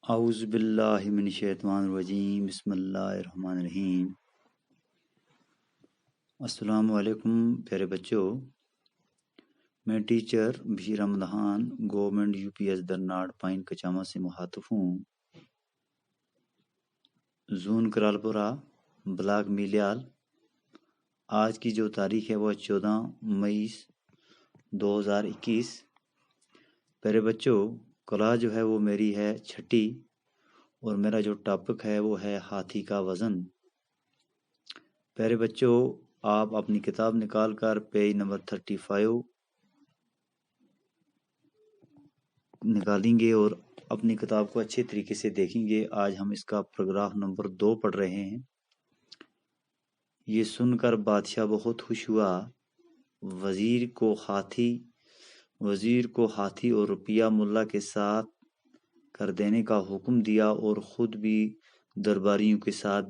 اعوذ باللہ من الشیطان الرجیم بسم اللہ الرحمن الرحیم۔ السلام علیکم پیارے بچوں، میں teacher Bashir Ahmad Khan government UPS درناڑ پائن کچامہ سے مخاطب ہوں۔ زون کرالپورہ بلاک میلیال۔ آج کی جو تاریخ ہے وہ 14 مئی 2021۔ پیارے بچوں، کلاس جو ہے وہ میری ہے 6ٹھی اور میرا جو ٹاپک ہے وہ ہے ہاتھی کا وزن۔ پیارے بچوں، آپ اپنی کتاب نکال کر پیج نمبر 35 نکالیں گے اور اپنی کتاب کو اچھے طریقے سے دیکھیں گے۔ آج ہم اس کا پیراگراف نمبر 2 پڑھ رہے ہیں۔ یہ سن کر بادشاہ بہت خوش ہوا، وزیر کو ہاتھی اور روپیہ ملا کے ساتھ کر دینے کا حکم دیا اور خود بھی درباریوں کے ساتھ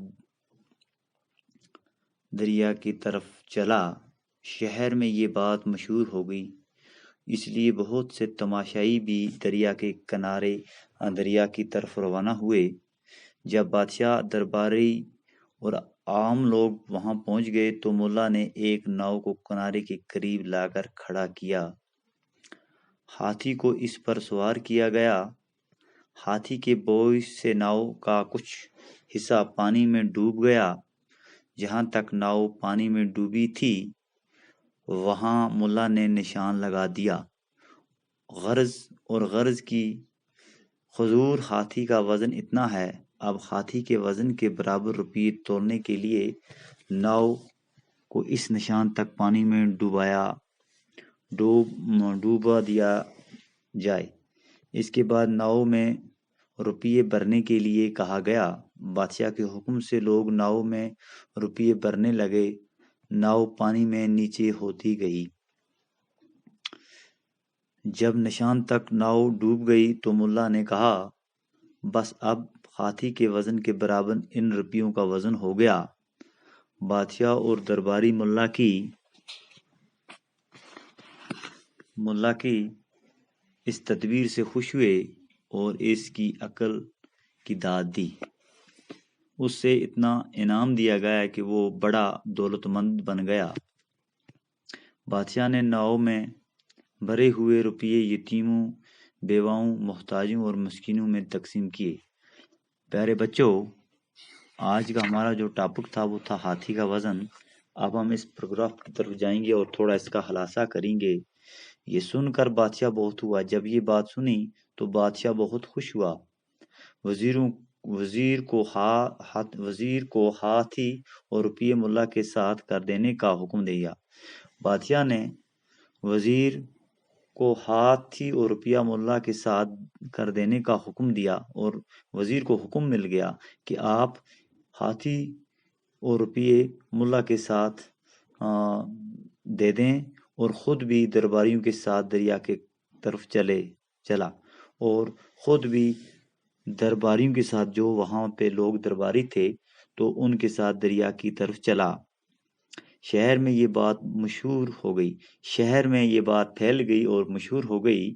دریا کی طرف چلا۔ شہر میں یہ بات مشہور ہو گئی، اس لیے بہت سے تماشائی بھی دریا کے کنارے دریا کی طرف روانہ ہوئے۔ جب بادشاہ، درباری اور عام لوگ وہاں پہنچ گئے تو ملا نے ایک ناؤ کو کنارے کے قریب لا کر کھڑا کیا۔ ہاتھی کو اس پر سوار کیا گیا۔ ہاتھی کے بوجھ سے ناؤ کا کچھ حصہ پانی میں ڈوب گیا۔ جہاں تک ناؤ پانی میں ڈوبی تھی وہاں ملا نے نشان لگا دیا۔ غرض کی حضور، ہاتھی کا وزن اتنا ہے۔ اب ہاتھی کے وزن کے برابر روپیے تولنے کے لیے ناؤ کو اس نشان تک پانی میں ڈوبا دیا جائے۔ اس کے بعد ناؤ میں روپیے بھرنے کے لیے کہا گیا۔ بادشاہ کے حکم سے لوگ ناؤ میں روپیے بھرنے لگے۔ ناؤ پانی میں نیچے ہوتی گئی۔ جب نشان تک ناؤ ڈوب گئی تو ملا نے کہا، بس اب ہاتھی کے وزن کے برابر ان روپیوں کا وزن ہو گیا۔ بادشاہ اور درباری ملا کی اس تدبیر سے خوش ہوئے اور اس کی عقل کی داد دی۔ اس سے اتنا انعام دیا گیا کہ وہ بڑا دولت مند بن گیا۔ بادشاہ نے ناؤ میں بھرے ہوئے روپیے یتیموں، بیواؤں، محتاجوں اور مسکینوں میں تقسیم کیے۔ پیارے بچوں، آج کا ہمارا جو ٹاپک تھا وہ تھا ہاتھی کا وزن۔ اب ہم اس پیراگراف کی طرف جائیں گے اور تھوڑا اس کا خلاصہ کریں گے۔ یہ سن کر بادشاہ بہت ہوا۔ جب یہ بات سنی تو بادشاہ بہت خوش ہوا۔ وزیر کو ہاتھی اور روپیے ملا کے ساتھ کر دینے کا حکم دیا۔ بادشاہ نے وزیر کو ہاتھی اور روپیہ ملا کے ساتھ کر دینے کا حکم دیا اور وزیر کو حکم مل گیا کہ آپ ہاتھی اور روپیے ملا کے ساتھ دے دیں اور خود بھی درباریوں کے ساتھ دریا کے طرف چلا اور خود بھی درباریوں کے ساتھ، جو وہاں پہ لوگ درباری تھے تو ان کے ساتھ دریا کی طرف چلا۔ شہر میں یہ بات مشہور ہو گئی، شہر میں یہ بات پھیل گئی اور مشہور ہو گئی،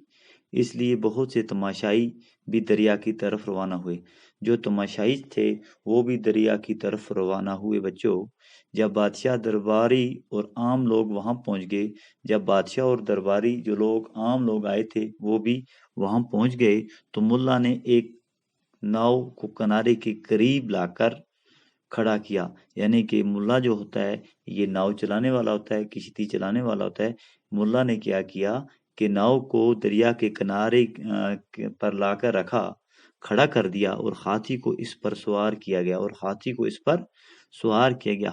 اس لیے بہت سے تماشائی بھی دریا کی طرف روانہ ہوئے۔ جو تماشائی تھے وہ بھی دریا کی طرف روانہ ہوئے۔ بچوں، جب بادشاہ، درباری اور عام لوگ وہاں پہنچ گئے، جب بادشاہ اور درباری جو لوگ عام لوگ آئے تھے وہ بھی وہاں پہنچ گئے تو ملا نے ایک ناؤ کو کنارے کے قریب لا کر کھڑا کیا۔ یعنی کہ ملا جو ہوتا ہے یہ ناؤ چلانے والا ہوتا ہے، کشتی چلانے والا ہوتا ہے۔ ملا نے کیا کیا کہ ناؤ کو دریا کے کنارے پر لا کر رکھا، کھڑا کر دیا اور ہاتھی کو اس پر سوار کیا گیا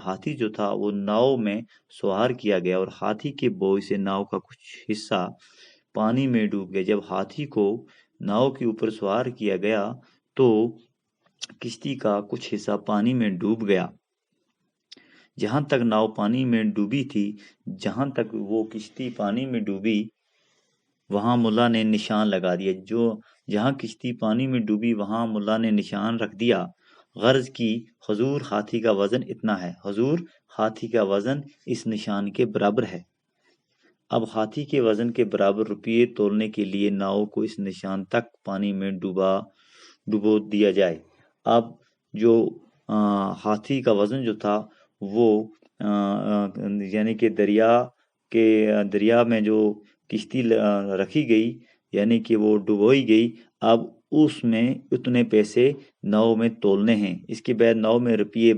ہاتھی جو تھا وہ ناؤ میں سوار کیا گیا اور ہاتھی کے بوجھ سے ناؤ کا کچھ حصہ پانی میں ڈوب گیا۔ جب ہاتھی کو ناؤ کے اوپر سوار کیا گیا تو کشتی کا کچھ حصہ پانی میں ڈوب گیا۔ جہاں تک ناؤ پانی میں ڈوبی تھی، جہاں تک وہ کشتی پانی میں ڈوبی وہاں ملا نے نشان لگا دیا۔ جہاں کشتی پانی میں ڈوبی وہاں ملا نے نشان رکھ دیا۔ غرض کی حضور، ہاتھی کا وزن اتنا ہے۔ حضور، ہاتھی کا وزن اس نشان کے برابر ہے۔ اب ہاتھی کے وزن کے برابر روپیے تولنے کے لیے ناؤ کو اس نشان تک پانی میں ڈبو دیا جائے۔ اب جو ہاتھی کا وزن جو تھا وہ یعنی کہ دریا میں جو کشتی رکھی گئی یعنی کہ وہ ڈبوئی گئی، اب اس میں اتنے پیسے ناؤ میں تولنے ہیں۔ اس کے بعد ناؤ میں روپیے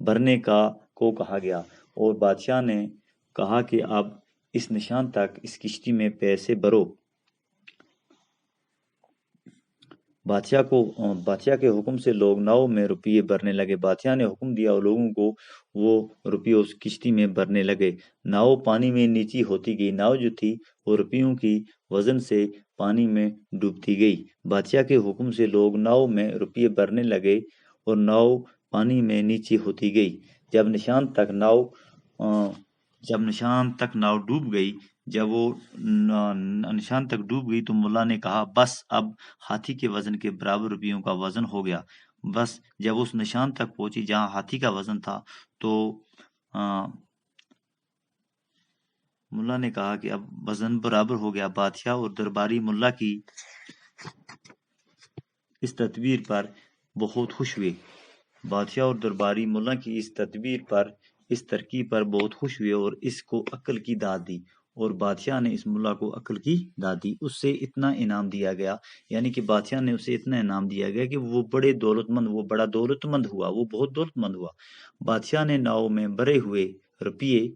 بھرنے کو کہا گیا، اور بادشاہ نے کہا کہ اب اس نشان تک اس کشتی میں پیسے بھرو۔ بادشاہ کے حکم سے لوگ ناؤ میں روپیے بھرنے لگے۔ بادشاہ نے حکم دیا اور لوگوں کو وہ روپیے اس کشتی میں بھرنے لگے۔ ناؤ پانی میں نیچی ہوتی گئی، ناؤ جو تھی وہ روپیوں کی وزن سے پانی میں ڈوبتی گئی۔ بادشاہ کے حکم سے لوگ ناؤ میں روپیے بھرنے لگے اور ناؤ پانی میں نیچی ہوتی گئی۔ جب نشان تک ناؤ ڈوب گئی، جب وہ نشان تک ڈوب گئی تو ملا نے کہا بس اب ہاتھی کے وزن کے برابر روپیوں کا وزن ہو گیا۔ بس جب اس نشان تک پہنچی جہاں ہاتھی کا وزن تھا تو ملا نے کہا کہ اب وزن برابر ہو گیا۔ بادشاہ اور درباری ملا کی اس تدبیر پر بہت خوش ہوئے۔ بادشاہ اور درباری ملا کی اس تدبیر پر، اس ترکیب پر بہت خوش ہوئے اور اس کو عقل کی داد دی، اور بادشاہ نے اس ملا کو عقل کی داد دی۔ اس سے اتنا انعام دیا گیا، یعنی کہ بادشاہ نے اسے اتنا انعام دیا گیا کہ وہ بڑا دولت مند ہوا، وہ بہت دولت مند ہوا۔ بادشاہ نے ناؤ میں بھرے ہوئے روپیے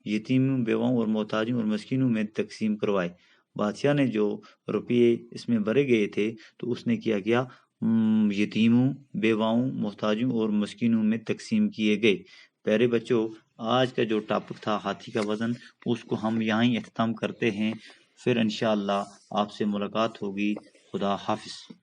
یتیموں، بیواؤں اور محتاجوں اور مسکینوں میں تقسیم کروائے۔ بادشاہ نے جو روپیے اس میں بھرے گئے تھے تو اس نے کیا کیا، یتیموں، بیواؤں، محتاجوں اور مسکینوں میں تقسیم کیے گئے۔ پیارے بچوں، آج کا جو ٹاپک تھا ہاتھی کا وزن، اس کو ہم یہاں ہی اختتام کرتے ہیں، پھر انشاءاللہ آپ سے ملاقات ہوگی۔ خدا حافظ۔